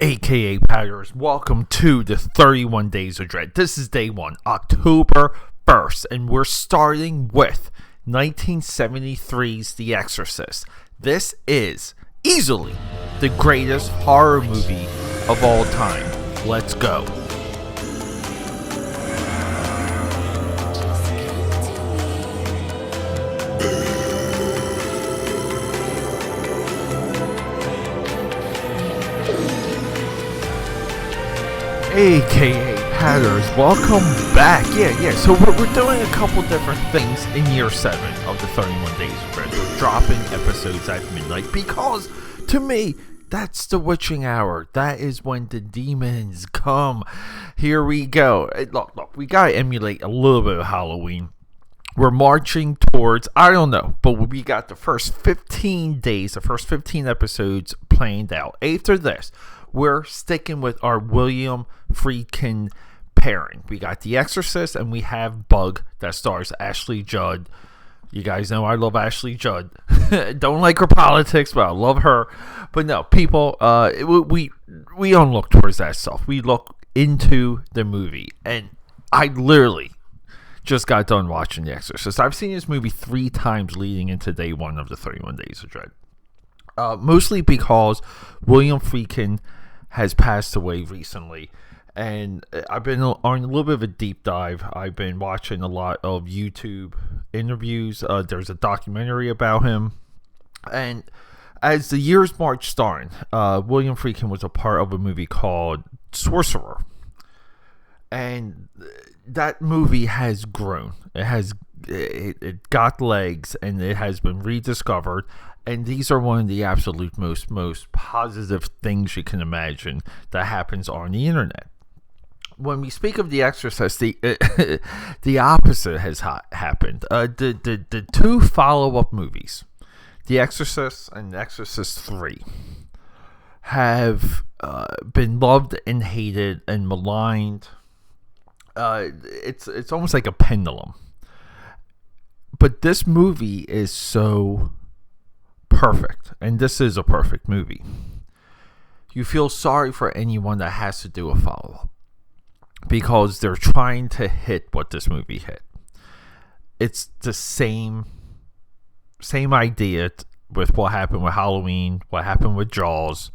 AKAPADers, welcome to the 31 Days of Dread. This is day 1, October 1st, and we're starting with 1973's The Exorcist. This is easily the greatest horror movie of all time. Let's go. AKAPADers, welcome back. So we're doing a couple different things in year 7 of the 31 Days of Dread. We're dropping episodes at midnight because, to me, that's the witching hour. That is when the demons come. Here we go. Look, we gotta emulate a little bit of Halloween. We're marching towards, I don't know, but we got the first 15 days, the first 15 episodes planned out. After this, we're sticking with our William Friedkin pairing. We got The Exorcist and we have Bug that stars Ashley Judd. You guys know I love Ashley Judd. Don't like her politics, but I love her. But no, people, we don't look towards that stuff. We look into the movie. And I literally just got done watching The Exorcist. I've seen this movie 3 times leading into day 1 of the 31 Days of Dread. Mostly because William Friedkin has passed away recently, and I've been on a little bit of a deep dive. I've been watching a lot of YouTube interviews. There's a documentary about him, and as the years marched on, William Friedkin was a part of a movie called Sorcerer, and that movie has grown. It got legs, and it has been rediscovered. And these are one of the absolute most positive things you can imagine that happens on the internet. When we speak of The Exorcist, the opposite has happened. The 2 follow-up movies, The Exorcist and Exorcist 3, have been loved and hated and maligned. It's almost like a pendulum. But this movie is so perfect, and this is a perfect movie. You feel sorry for anyone that has to do a follow-up because they're trying to hit what this movie hit. It's the same idea with what happened with Halloween, what happened with Jaws,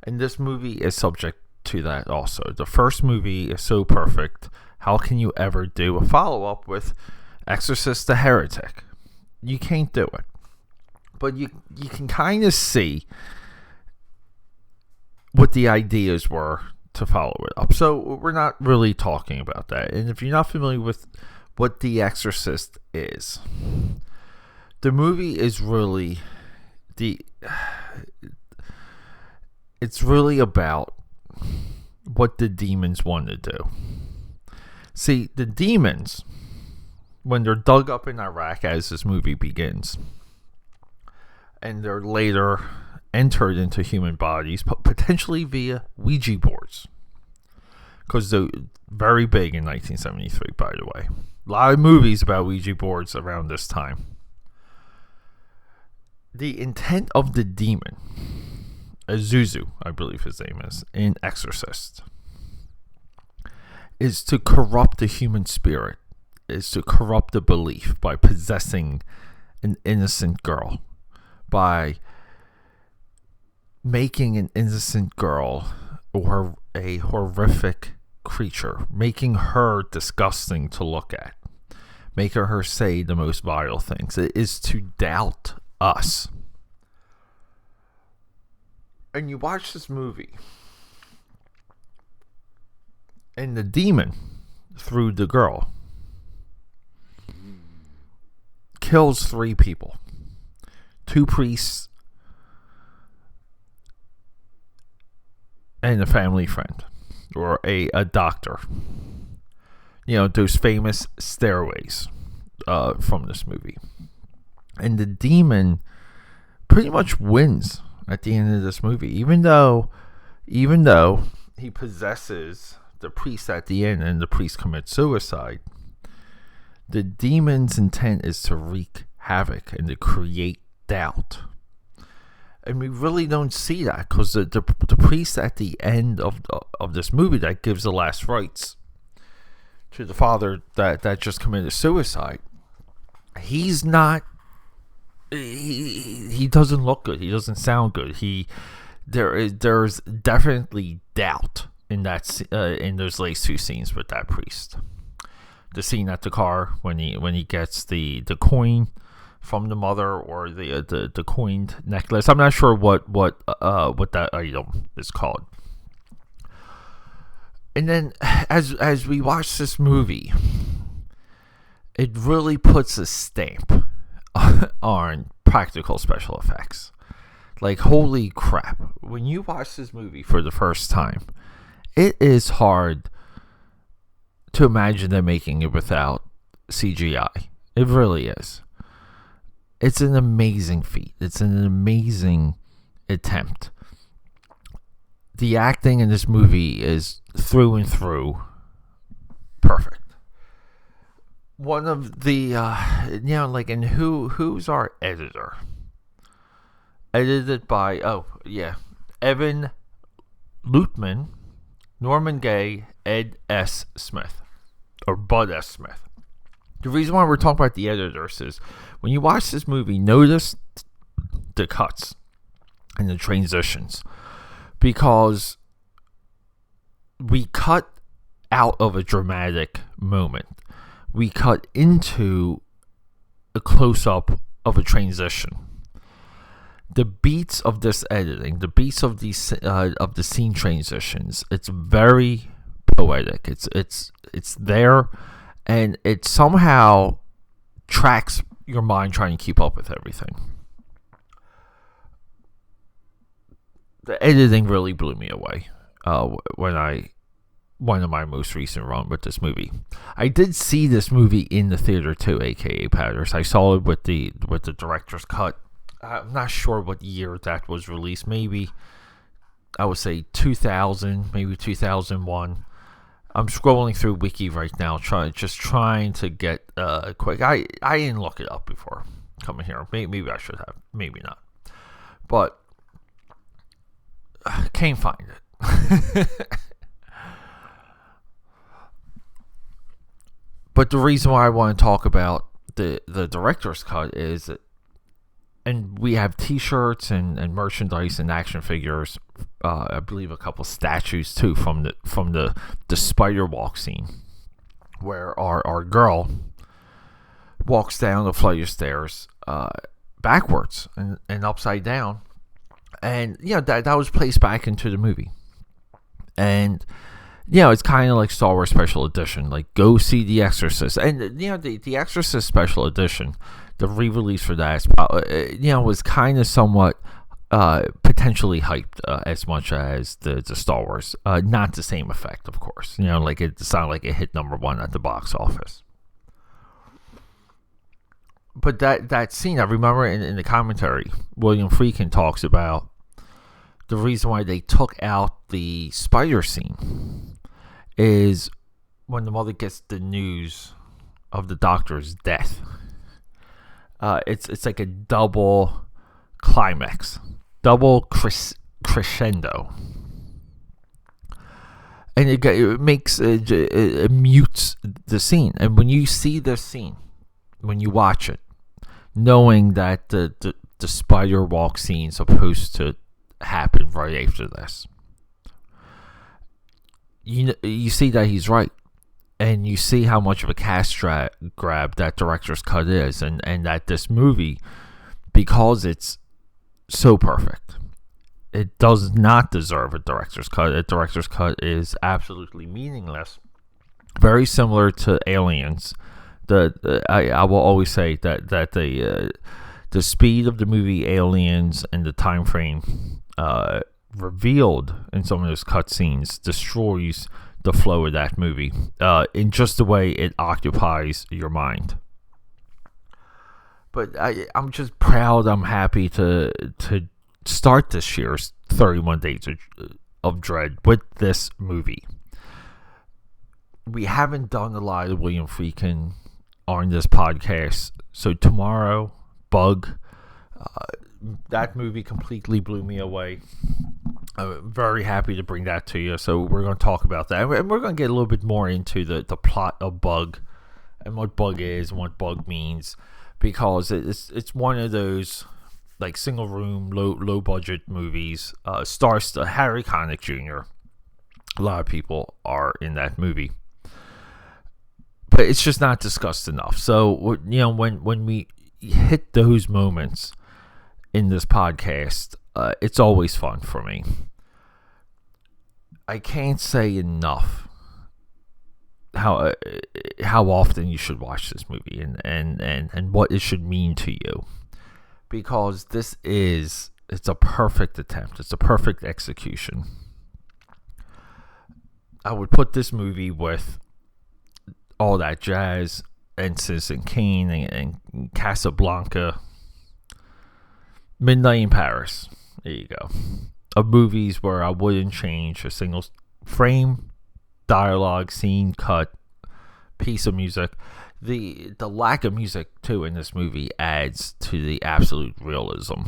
and this movie is subject to that also. The first movie is so perfect. How can you ever do a follow-up with Exorcist the Heretic? You can't do it. But you can kind of see what the ideas were to follow it up. So we're not really talking about that. And if you're not familiar with what The Exorcist is, the movie is really it's really about what the demons want to do. See, the demons, when they're dug up in Iraq as this movie begins, and they're later entered into human bodies, potentially via Ouija boards. Because they're very big in 1973, by the way. A lot of movies about Ouija boards around this time. The intent of the demon, Azuzu, I believe his name is, in Exorcist, is to corrupt the human spirit, is to corrupt the belief by possessing an innocent girl. By making an innocent girl or a horrific creature, making her disgusting to look at, making her say the most vile things. It is to doubt us. And you watch this movie, and the demon, through the girl, kills 3 people. 2 priests and a family friend, or a doctor. You know, those famous stairways from this movie. And the demon pretty much wins at the end of this movie, even though he possesses the priest at the end and the priest commits suicide. The demon's intent is to wreak havoc and to create doubt. And we really don't see that, because the priest at the end of this movie that gives the last rites to the father that just committed suicide, he's not. He doesn't look good. He doesn't sound good. There's definitely doubt in that in those last two scenes with that priest. The scene at the car when he gets the coin from the mother, or the coined necklace. I'm not sure what that item is called. And then as we watch this movie, it really puts a stamp on practical special effects. Like, holy crap, when you watch this movie for the first time, it is hard to imagine them making it without CGI. It really is. It's an amazing feat. It's an amazing attempt. The acting in this movie is through and through perfect. One of the, and who's our editor? Edited by, Evan Lutman, Norman Gay, Ed S. Smith, or Bud S. Smith. The reason why we're talking about the editors is, when you watch this movie, notice the cuts and the transitions, because we cut out of a dramatic moment. We cut into a close-up of a transition. The beats of this editing, the beats of these of the scene transitions, it's very poetic. It's there, and it somehow tracks your mind trying to keep up with everything. The editing really blew me away one of my most recent run with this movie. I did see this movie in the theater too, aka AKAPAD. I saw it with the director's cut. I'm not sure what year that was released. Maybe I would say 2000, maybe 2001. I'm scrolling through Wiki right now, trying to get quick. I didn't look it up before coming here. Maybe I should have. Maybe not. But can't find it. But the reason why I want to talk about the director's cut is, and we have T-shirts and merchandise and action figures. I believe a couple statues too from the spider walk scene, where our girl walks down the flight of stairs backwards and upside down, and that was placed back into the movie. And it's kind of like Star Wars Special Edition. Like, go see The Exorcist. And, the Exorcist Special Edition, the re-release for that, was kind of somewhat potentially hyped as much as the Star Wars. Not the same effect, of course. Like, it sounded like it hit number one at the box office. But that scene, I remember in the commentary, William Friedkin talks about the reason why they took out the spider scene is when the mother gets the news of the doctor's death. It's like a double climax, double crescendo, and it makes it mutes the scene. And when you see this scene, when you watch it, knowing that the spider walk scene is supposed to happen right after this, you see that he's right, and you see how much of a cash grab that director's cut is, and that this movie, because it's so perfect, it does not deserve a director's cut. A director's cut is absolutely meaningless. Very similar to Aliens. I will always say that the speed of the movie Aliens and the time frame revealed in some of those cutscenes destroys the flow of that movie in just the way it occupies your mind. But I'm just proud. I'm happy to start this year's 31 Days of Dread with this movie. We haven't done a lot of William Friedkin on this podcast, so tomorrow, Bug, that movie completely blew me away. I'm very happy to bring that to you. So we're going to talk about that, and we're going to get a little bit more into the plot of Bug and what Bug is and what Bug means, because it's one of those like single room, low budget movies. Stars Harry Connick Jr. A lot of people are in that movie, but it's just not discussed enough. So when we hit those moments in this podcast, it's always fun for me. I can't say enough how often you should watch this movie and what it should mean to you, because it's a perfect attempt. It's a perfect execution. I would put this movie with All That Jazz and Citizen Kane and Casablanca, Midnight in Paris. There you go. Of movies where I wouldn't change a single frame, dialogue, scene, cut, piece of music. The lack of music too in this movie adds to the absolute realism.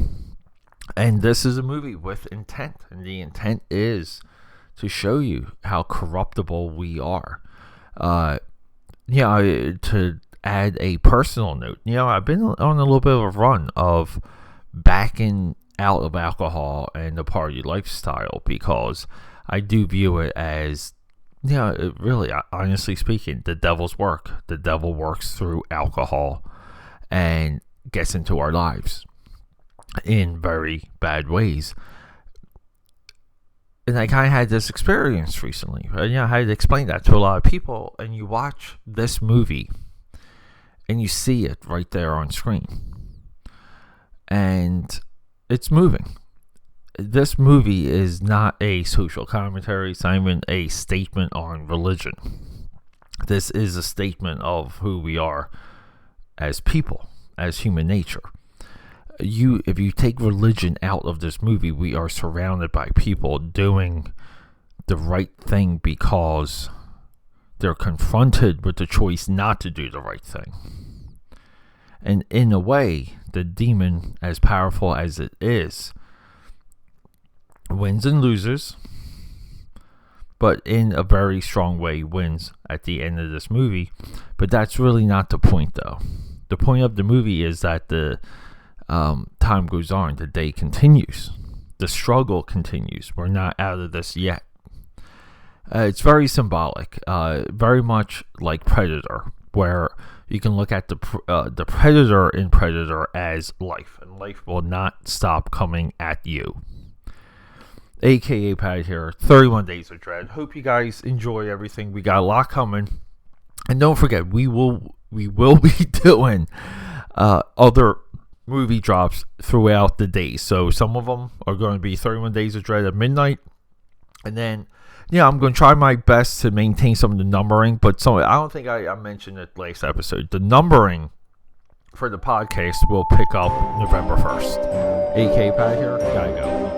And this is a movie with intent, and the intent is to show you how corruptible we are. To add a personal note, I've been on a little bit of a run of backing out of alcohol and the party lifestyle, because I do view it as, really, honestly speaking, the devil's work. The devil works through alcohol and gets into our lives in very bad ways. And I kind of had this experience recently. I had to explain that to a lot of people. And you watch this movie and you see it right there on screen. And it's moving. This movie is not a social commentary. It's not even a statement on religion. This is a statement of who we are as people, as human nature. If you take religion out of this movie, we are surrounded by people doing the right thing because they're confronted with the choice not to do the right thing. And in a way, the demon, as powerful as it is, wins and loses, but in a very strong way wins at the end of this movie. But that's really not the point, though. The point of the movie is that the time goes on, the day continues, the struggle continues. We're not out of this yet. It's very symbolic, very much like Predator, where you can look at the Predator in Predator as life, and life will not stop coming at you. AKAPAD here, 31 Days of Dread. Hope you guys enjoy everything. We got a lot coming, and don't forget, we will be doing other movie drops throughout the day. So some of them are going to be 31 Days of Dread at midnight, and then I'm going to try my best to maintain some of the numbering, but I don't think I mentioned it last episode. The numbering for the podcast will pick up November 1st. AKAPAD here, gotta go.